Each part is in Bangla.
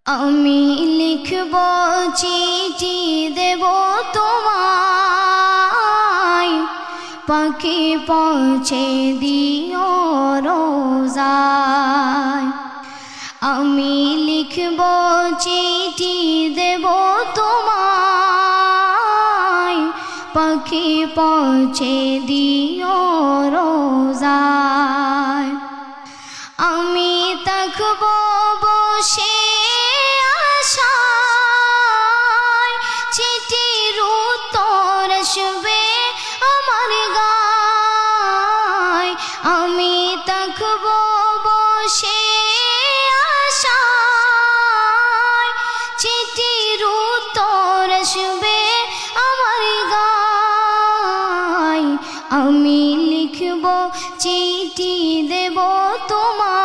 আমি লিখব চিঠি দেব তোমায়, পাখি পৌঁছে দিও রোজায়। আমি লিখব চিঠি দেব তোমায়, পাখি পৌঁছে দিও রোজায়। আমি থাকব বসে আশায়, চিঠির উত্তর আসবে আমার গায়। আমি থাকব বসে আশায়, চিঠির উত্তর আসবে আমার গায়। আমি লিখব চিঠি দেব তোমায়,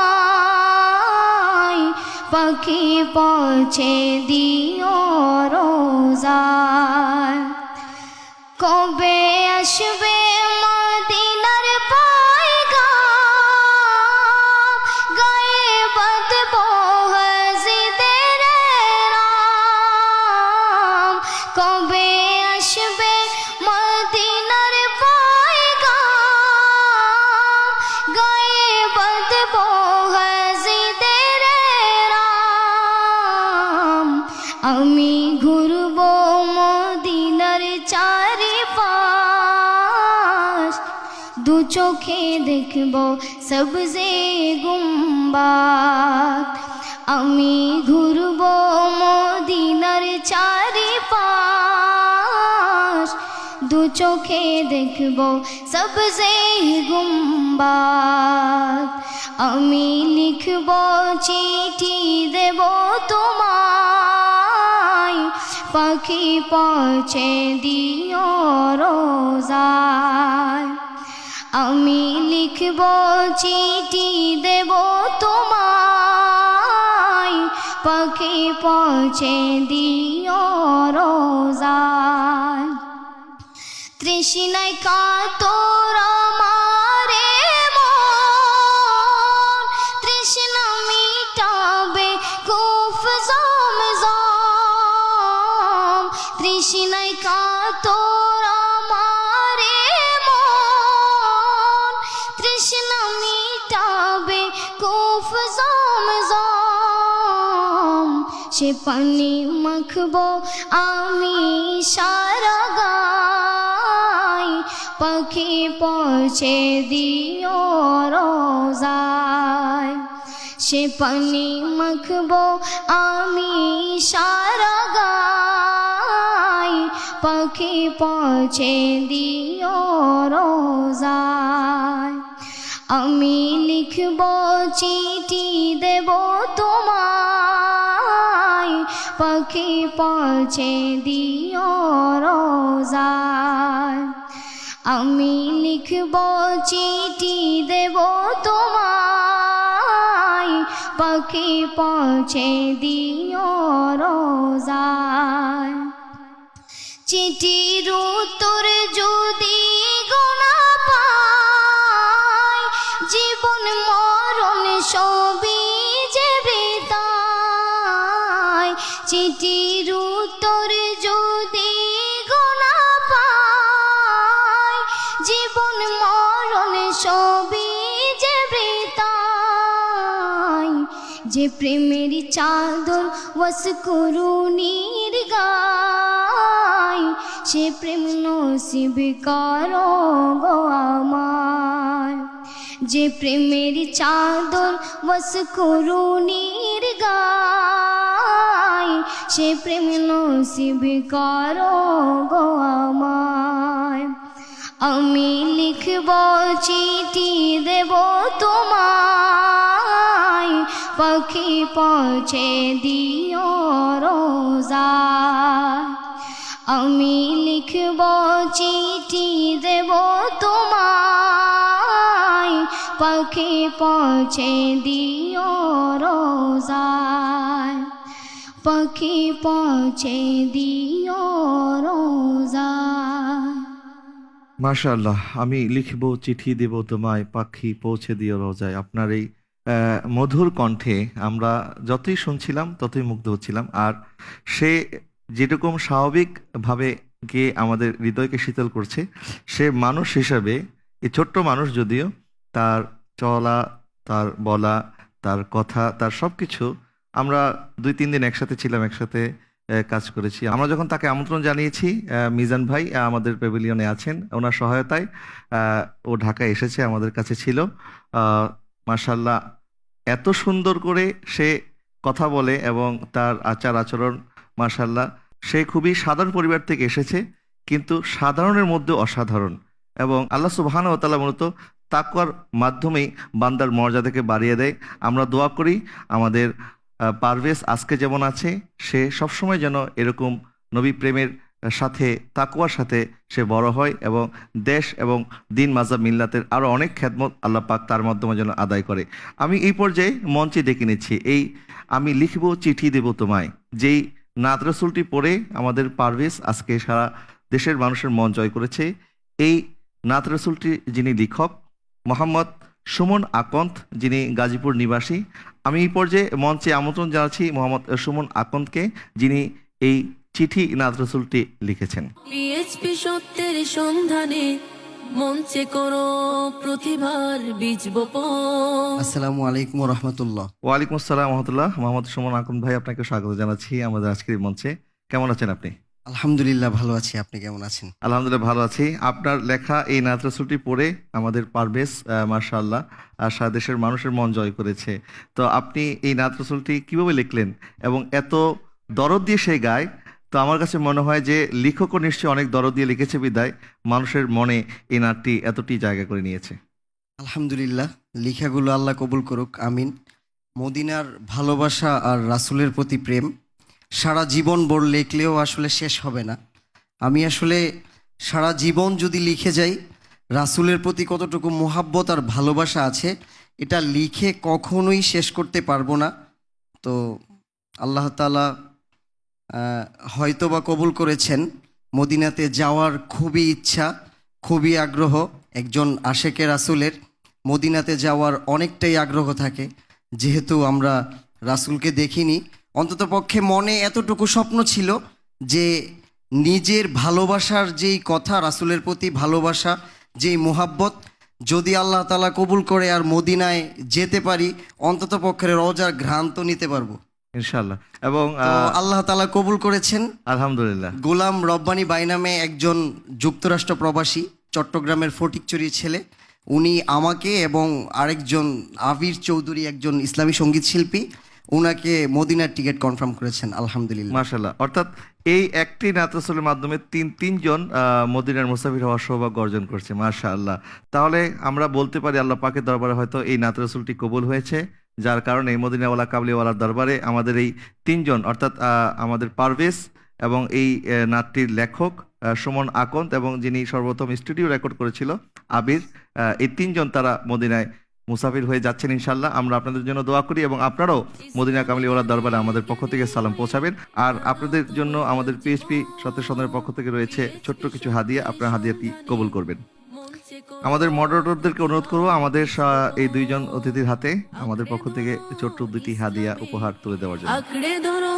পাখি পৌঁছে দিও রোজায়। কবে আসবে মদিনার পয়গাম, গায়ে বাঁধব হাজিদের রাম। কবে আসবে মদিনার পয়গাম, গায়ে বাঁধব হাজিদের রাম। আমি ঘুরব মদিনার চারিপাশ, দু চোখে দেখব সবজে গুম্বাদ। আমি ঘুরব মদিনার চারিপাশ, দু চোখে দেখব সবজে গুম্বাদ। আমি লিখব চিঠি দেব তোমায়, পাখি পৌঁছে দিও রোজায়। আমি লিখব চিঠি দেব তোমায়, পাখি পৌঁছে দিও রোজায়। তৃষ্ণায় কাতর আমারে মন, তৃষ্ণা মিটাবে কুফ জমজম। তৃষ্ণায় কাতর আমারে মন, তৃষ্ণা মিটাবে কুফ জমজম। সে পানি মাখব আমি সারা গায়, পাখি পৌঁছে দিও রোজায়। সে পানি মাখব আমি সারা গায়, পাখি পৌঁছে দিও রোজায়। আমি লিখব চিঠি দেব তোমায়, পাখি পৌঁছে দিও রোজায়। আমি লিখব চিঠি দেব তোমায়, পাখি পৌঁছে দিও রোজায়। চিঠির উত্তর যদি গোনা পাই, জীবন মরণ সবই যে বিদায়। চিঠির উত্তর যদি গোনা পাই, জীবন মরণ সবই যে বিদায়। যে প্রেমের চাদর ওয়াসকুরুনির গায়, সে প্রেম নসিব করো গো আমায়। যে প্রেমের চাদর ওয়াসকুরুনির গায়, সে প্রেম নসিব করো গো আমায়। আমি লিখব চিঠি দেব তোমায়, পাখি পৌঁছে দিও রোজায়। আমি লিখব চিঠি দেব তোমায়, পাখি পৌঁছে দিও রোজায়। পাখি পৌঁছে দিও রোজায়। মাশাআল্লাহ। আমি লিখব চিঠি দেব তোমায়, পাখি পৌঁছে দিও রোজায়। আপনার এই মধুর কণ্ঠে আমরা যতই শুনছিলাম ততই মুগ্ধ হচ্ছিলাম। আর সে যেরকম স্বাভাবিকভাবে গিয়ে আমাদের হৃদয়কে শীতল করছে, সে মানুষ হিসাবে, এই ছোট্ট মানুষ যদিও, তার চলা, তার বলা, তার কথা, তার সব কিছু, আমরা 2-3 দিন একসাথে ছিলাম, একসাথে কাজ করেছি। আমরা যখন তাকে আমন্ত্রণ জানিয়েছি, মিজান ভাই আমাদের প্যাভিলিয়নে আছেন, ওনার সহায়তায় ও ঢাকায় এসেছে, আমাদের কাছে ছিল। মাশাল্লাহ, এত সুন্দর করে সে কথা বলে এবং তার আচার আচরণ, মাশাল্লাহ, সে খুবই সাধারণ পরিবার থেকে এসেছে, কিন্তু সাধারণের মধ্যে অসাধারণ। এবং আল্লাহ সুবহানাহু ওয়া তাআলা মূলত তাকওয়ার মাধ্যমেই বান্দার মর্যাদাকে বাড়িয়ে দেয়। আমরা দোয়া করি আমাদের পারভেজ আজকে যেমন আছে, সে সবসময় যেন এরকম নবী প্রেমের সাথে, তাকওয়ার সাথে সে বড় হয় এবং দেশ এবং দিন মাযহাব মিল্লাতের আরও অনেক খেদমত আল্লাহ পাক তার মাধ্যমে যেন আদায় করে। আমি এই পর্যায়ে মঞ্চে ডেকে নিচ্ছি এই আমি লিখব চিঠি দেব তোমায়, যেই নাত রসুলটি পড়ে আমাদের পারভেজ আজকে সারা দেশের মানুষের মন জয় করেছে। এই নাত রসুলটি যিনি লেখক মোহাম্মদ সুমন আকন্দ, যিনি গাজীপুর নিবাসী। আমি এই পর্যায়ে মঞ্চে আমন্ত্রণ জানাচ্ছি মোহাম্মদ সুমন আকন্দকে, যিনি এই চিঠি নাত রসুলটি লিখেছেন। পিএইচপি সত্যের সন্ধানে মঞ্চে করো প্রতিভার বীজ বপন। আসসালামু আলাইকুম ওয়া রাহমাতুল্লাহ। ওয়ালাইকুম আসসালাম রহমতুল্লাহ। মোহাম্মদ সুমন আকন্দ ভাই, আপনাকে স্বাগত জানাচ্ছি আমাদের আজকের এই মঞ্চে। কেমন আছেন আপনি? আলহামদুলিল্লাহ ভালো আছি, আপনি কেমন আছেন? আলহামদুলিল্লাহ ভালো আছি। আপনার লেখা এই নাত রসুলটি পড়ে আমাদের পারভেজ মাশাআল্লাহ সারা দেশের মানুষের মন জয় করেছে। তো আপনি এই নাত রসুলটি কিভাবে লিখলেন এবং এত দরদ দিয়ে সে গায়, তো আমার কাছে মনে হয় যে লেখকও নিশ্চয়ই অনেক দরদ দিয়ে লিখেছে বিদায় মানুষের মনে এই নাটটি এতটি জায়গা করে নিয়েছে। আলহামদুলিল্লাহ, লেখাগুলো আল্লাহ কবুল করুক, আমিন। মদিনার ভালোবাসা আর রাসূলের প্রতি প্রেম সারা জীবন ভর লিখলেও আসলে শেষ হবে না। আমি আসলে সারা জীবন যদি লিখে যাই রাসূলের প্রতি কতটুকু মোহাব্বত আর ভালোবাসা আছে, এটা লিখে কখনোই শেষ করতে পারবো না। তো আল্লাহ তাআলা হয়তোবা কবুল করেছেন। মদিনাতে যাওয়ার খুবই ইচ্ছা, খুবই আগ্রহ। একজন আশেকে রাসূলের মদিনাতে যাওয়ার অনেকটাই আগ্রহ থাকে, যেহেতু আমরা রাসূলকে দেখিনি। অন্ততপক্ষে মনে এতটুকু স্বপ্ন ছিল যে নিজের ভালোবাসার যেই কথা, রাসূলের প্রতি ভালোবাসা, যেই মোহাব্বত, যদি আল্লাহ তাআলা কবুল করে আর মদিনায় যেতে পারি, অন্ততপক্ষে রওজার ঘ্রাণ তো নিতে পারবো ইনশাআল্লাহ। এবং আল্লাহ তাআলা কবুল করেছেন। আলহামদুলিল্লাহ। গোলাম রব্বানী বাই নামে একজন যুক্তরাষ্ট্র প্রবাসী, চট্টগ্রামের ফটিকছড়ির ছেলে, উনি আমাকে এবং আরেকজন আবির চৌধুরী, একজন ইসলামী সঙ্গীত শিল্পী, উনাকে মদিনার টিকিট কনফার্ম করেছেন। আলহামদুলিল্লাহ, মাশাআল্লাহ। অর্থাৎ এই একটি নাত রসুলের মাধ্যমে তিনজন মদিনার মুসাফির হওয়ার সৌভাগ্য অর্জন করছে। মাশাআল্লাহ। তাহলে আমরা বলতে পারি আল্লাহ পাকের দরবারে হয়তো এই নাত রসুলটি কবুল হয়েছে, যার কারণে মদিনাওয়ালা কাবলিওয়ালার দরবারে আমাদের এই তিনজন, অর্থাৎ আমাদের পারভেজ এবং এই নাতটির লেখক সুমন আকন্দ এবং যিনি সর্বপ্রথম স্টুডিও রেকর্ড করেছিল আবির, এই তিনজন তারা মদিনায় মুসাফির হয়ে যাচ্ছেন ইনশাল্লাহ। আমরা আপনাদের জন্য দোয়া করি এবং আপনারাও মদিনা কামলিওয়ালার দরবারে আমাদের পক্ষ থেকে সালাম পৌঁছাবেন। আর আপনাদের জন্য আমাদের পিএইচপি সত্যের সন্ধানের পক্ষ থেকে রয়েছে ছোট্ট কিছু হাদিয়া, আপনার হাদিয়াটি কবুল করবেন। আমাদের মডারেটরদেরকে অনুরোধ করবো আমাদের এই দুইজন অতিথির হাতে আমাদের পক্ষ থেকে ছোট্ট 2টি হাদিয়া উপহার তুলে দেওয়ার জন্য। আঁকড়ে ধরো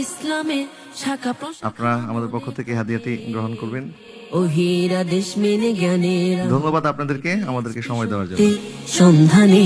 ইসলামের শাখা আপনারা আমাদের পক্ষ থেকে হাদিয়াটি গ্রহণ করবেন। ও হীরা দেশ মেনে জ্ঞানের ধন্যবাদ আপনাদেরকে আমাদেরকে সময় দেওয়ার জন্য। সন্ধানে